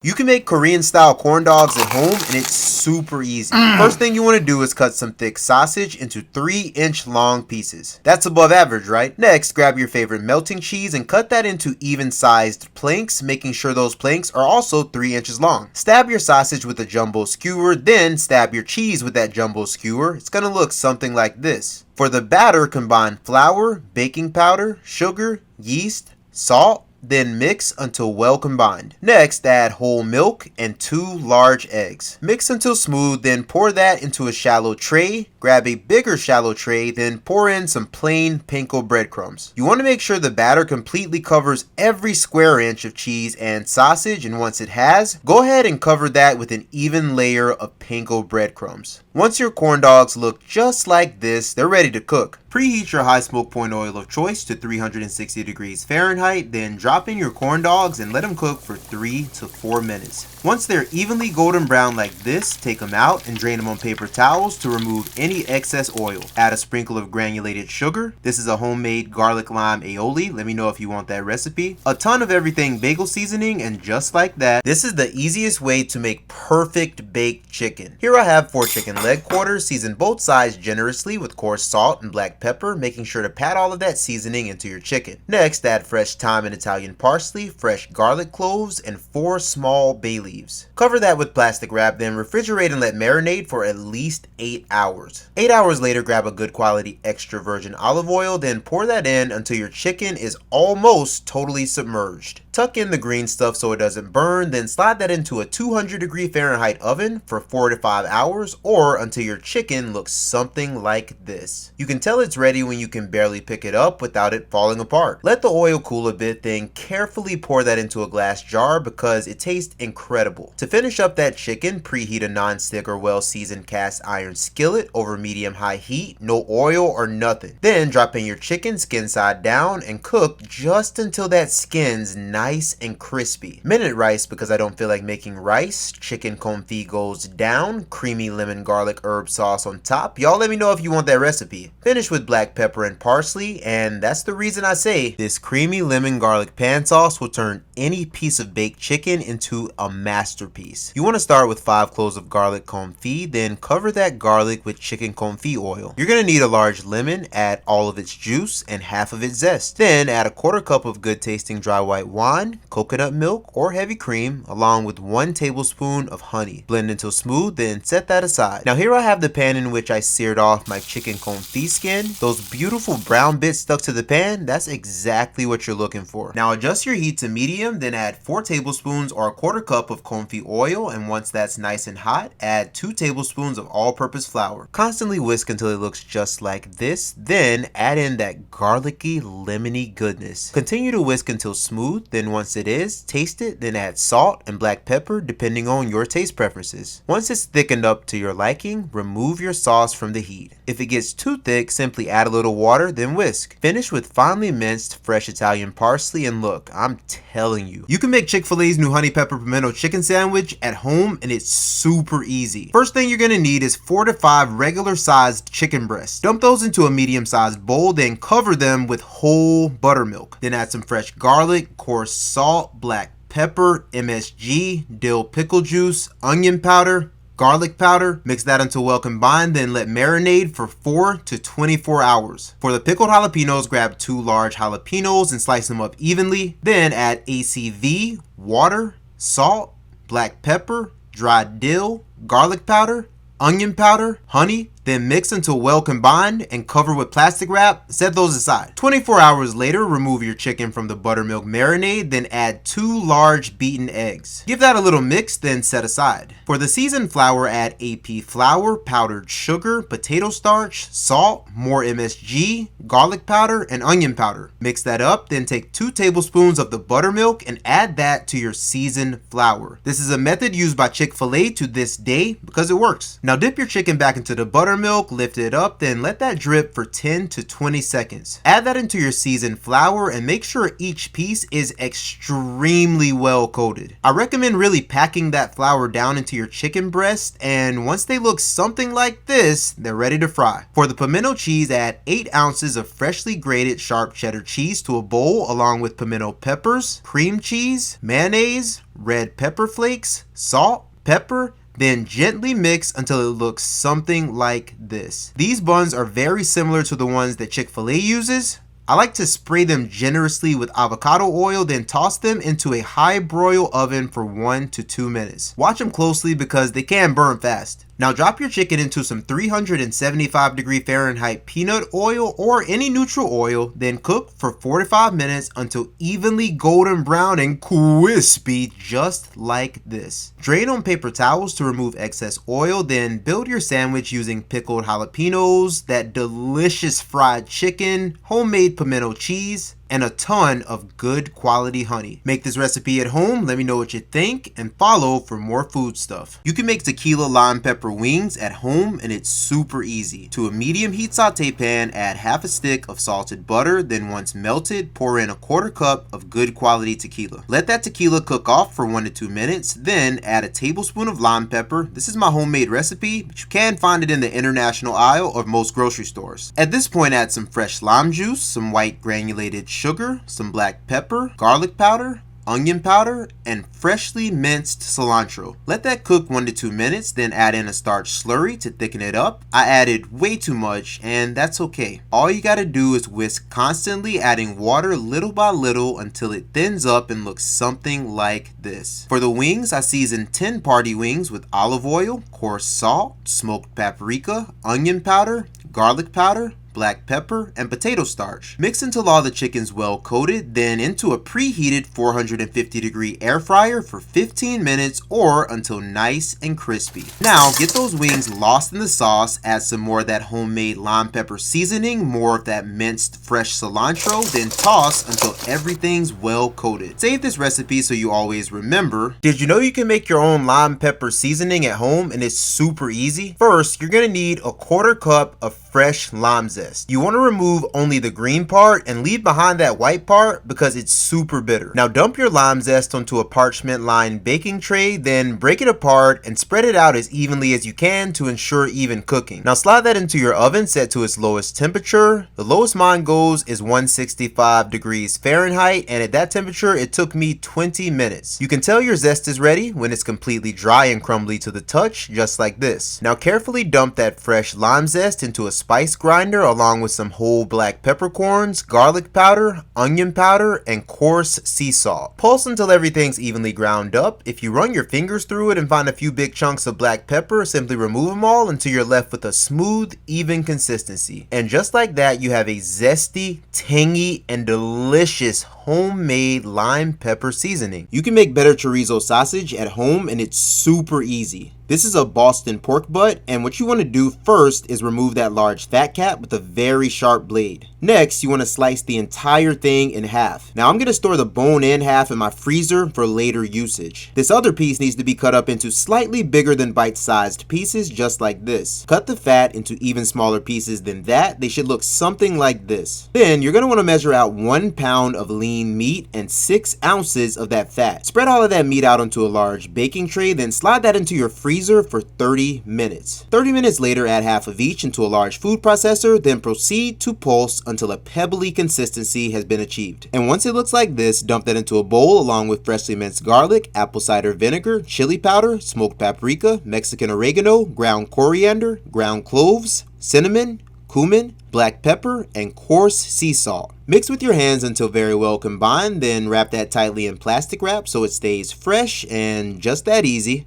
You can make Korean style corn dogs at home and it's super easy. First thing you want to do is cut some thick sausage into 3-inch long pieces. That's above average, right? Next, grab your favorite melting cheese and cut that into even sized planks, making sure those planks are also 3 inches long. Stab your sausage with a jumbo skewer, then stab your cheese with that jumbo skewer. It's gonna look something like this. For the batter, combine flour, baking powder, sugar, yeast, salt, then mix until well combined. Next, add whole milk and 2 large eggs. Mix until smooth, then pour that into a shallow tray. Grab a bigger shallow tray, then pour in some plain panko breadcrumbs. You want to make sure the batter completely covers every square inch of cheese and sausage, and once it has, go ahead and cover that with an even layer of panko breadcrumbs. Once your corn dogs look just like this, they're ready to cook. Preheat your high smoke point oil of choice to 360 degrees Fahrenheit, then drop in your corn dogs and let them cook for 3 to 4 minutes. Once they're evenly golden brown like this, take them out and drain them on paper towels to remove any excess oil. Add a sprinkle of granulated sugar. This is a homemade garlic lime aioli. Let me know if you want that recipe. A ton of everything bagel seasoning, and just like that, this is the easiest way to make perfect baked chicken. Here I have 4 chicken leg quarters, season both sides generously with coarse salt and black pepper, making sure to pat all of that seasoning into your chicken. Next, add fresh thyme and Italian parsley, fresh garlic cloves, and 4 small bay leaves. Cover that with plastic wrap, then refrigerate and let marinate for at least 8 hours. 8 hours later, grab a good quality extra virgin olive oil, then pour that in until your chicken is almost totally submerged. Tuck in the green stuff so it doesn't burn, then slide that into a 200-degree Fahrenheit oven for 4 to 5 hours or until your chicken looks something like this. You can tell it's ready when you can barely pick it up without it falling apart. Let the oil cool a bit, then carefully pour that into a glass jar because it tastes incredible. To finish up that chicken, preheat a non-stick or well-seasoned cast iron skillet over medium-high heat, no oil or nothing. Then drop in your chicken skin side down and cook just until that skin's nice and crispy. Minute rice because I don't feel like making rice. Chicken confit goes down. Creamy lemon garlic herb sauce on top. Y'all let me know if you want that recipe. Finish with black pepper and parsley, and that's the reason I say this creamy lemon garlic pan sauce will turn any piece of baked chicken into a masterpiece. You want to start with 5 cloves of garlic confit, then cover that garlic with chicken confit oil. You're going to need a large lemon, add all of its juice and half of its zest. Then add a 1/4 cup of good tasting dry white wine, coconut milk or heavy cream, along with 1 tablespoon of honey. Blend until smooth, then set that aside. Now here I have the pan in which I seared off my chicken confit skin. Those beautiful brown bits stuck to the pan, that's exactly what you're looking for. Now adjust your heat to medium, then add 4 tablespoons or a 1/4 cup of confit oil, and once that's nice and hot, add 2 tablespoons of all-purpose flour. Constantly whisk until it looks just like this, then add in that garlicky, lemony goodness. Continue to whisk until smooth, then once it is, taste it, then add salt and black pepper depending on your taste preferences. Once it's thickened up to your liking, remove your sauce from the heat. If it gets too thick, simply add a little water, then whisk. Finish with finely minced fresh Italian parsley, and look, I'm telling you, you can make Chick-fil-A's new honey pepper pimento chicken sandwich at home and it's super easy. First thing you're gonna need is 4 to 5 regular sized chicken breasts. Dump those into a medium sized bowl, then cover them with whole buttermilk. Then add some fresh garlic, coarse salt, black pepper, MSG, dill pickle juice, onion powder, garlic powder. Mix that until well combined, then let marinate for 4 to 24 hours. For the pickled jalapenos, grab 2 large jalapenos and slice them up evenly. Then add ACV, water, salt, black pepper, dried dill, garlic powder, onion powder, honey. Then mix until well combined and cover with plastic wrap. Set those aside. 24 hours later, remove your chicken from the buttermilk marinade, then add 2 large beaten eggs. Give that a little mix, then set aside. For the seasoned flour, add AP flour, powdered sugar, potato starch, salt, more MSG, garlic powder, and onion powder. Mix that up, then take 2 tablespoons of the buttermilk and add that to your seasoned flour. This is a method used by Chick-fil-A to this day because it works. Now dip your chicken back into the buttermilk buttermilk, lift it up, then let that drip for 10 to 20 seconds. Add that into your seasoned flour and make sure each piece is extremely well coated. I recommend really packing that flour down into your chicken breast, and once they look something like this, they're ready to fry. For the pimento cheese, add 8 ounces of freshly grated sharp cheddar cheese to a bowl along with pimento peppers, cream cheese, mayonnaise, red pepper flakes, salt, pepper, then gently mix until it looks something like this. These buns are very similar to the ones that Chick-fil-A uses. I like to spray them generously with avocado oil, then toss them into a high broil oven for 1 to 2 minutes. Watch them closely because they can burn fast. Now drop your chicken into some 375 Fahrenheit peanut oil or any neutral oil, then cook for 45 minutes until evenly golden brown and crispy, just like this. Drain on paper towels to remove excess oil, then build your sandwich using pickled jalapenos, that delicious fried chicken, homemade pimento cheese, and a ton of good quality honey. Make this recipe at home, let me know what you think, and follow for more food stuff. You can make tequila lime pepper wings at home and it's super easy. To a medium heat saute pan, add half a stick of salted butter, then once melted, pour in a 1/4 cup of good quality tequila. Let that tequila cook off for 1 to 2 minutes, then add a tablespoon of lime pepper. This is my homemade recipe, but you can find it in the international aisle of most grocery stores. At this point, add some fresh lime juice, some white granulated sugar, some black pepper, garlic powder, onion powder, and freshly minced cilantro. Let that cook 1 to 2 minutes, then add in a starch slurry to thicken it up. I added way too much, and that's okay. All you gotta do is whisk constantly, adding water little by little until it thins up and looks something like this. For the wings, I seasoned 10 party wings with olive oil, coarse salt, smoked paprika, onion powder, garlic powder, black pepper, and potato starch. Mix until all the chicken's well coated, then into a preheated 450 air fryer for 15 minutes or until nice and crispy. Now get those wings lost in the sauce, add some more of that homemade lime pepper seasoning, more of that minced fresh cilantro, then toss until everything's well coated. Save this recipe so you always remember. Did you know you can make your own lime pepper seasoning at home and it's super easy? First, you're gonna need a 1/4 cup of fresh lime zest. You want to remove only the green part and leave behind that white part because it's super bitter. Now dump your lime zest onto a parchment lined baking tray, then break it apart and spread it out as evenly as you can to ensure even cooking. Now slide that into your oven set to its lowest temperature. The lowest mine goes is 165 Fahrenheit, and at that temperature it took me 20 minutes. You can tell your zest is ready when it's completely dry and crumbly to the touch, just like this. Now carefully dump that fresh lime zest into a spice grinder along with some whole black peppercorns, garlic powder, onion powder, and coarse sea salt. Pulse until everything's evenly ground up. If you run your fingers through it and find a few big chunks of black pepper, simply remove them all until you're left with a smooth, even consistency. And just like that, you have a zesty, tangy, and delicious homemade lime pepper seasoning. You can make better chorizo sausage at home and it's super easy. This is a Boston pork butt, and what you want to do first is remove that large fat cap with a very sharp blade. Next, you want to slice the entire thing in half. Now I'm going to store the bone-in half in my freezer for later usage. This other piece needs to be cut up into slightly bigger than bite-sized pieces, just like this. Cut the fat into even smaller pieces than that. They should look something like this. Then you're going to want to measure out 1 pound of lean meat and 6 ounces of that fat. Spread all of that meat out onto a large baking tray, then slide that into your freezer for 30 minutes. 30 minutes later, add half of each into a large food processor, then proceed to pulse until a pebbly consistency has been achieved. And once it looks like this, dump that into a bowl along with freshly minced garlic, apple cider vinegar, chili powder, smoked paprika, Mexican oregano, ground coriander, ground cloves, cinnamon, cumin, black pepper, and coarse sea salt. Mix with your hands until very well combined, then wrap that tightly in plastic wrap so it stays fresh and just that easy.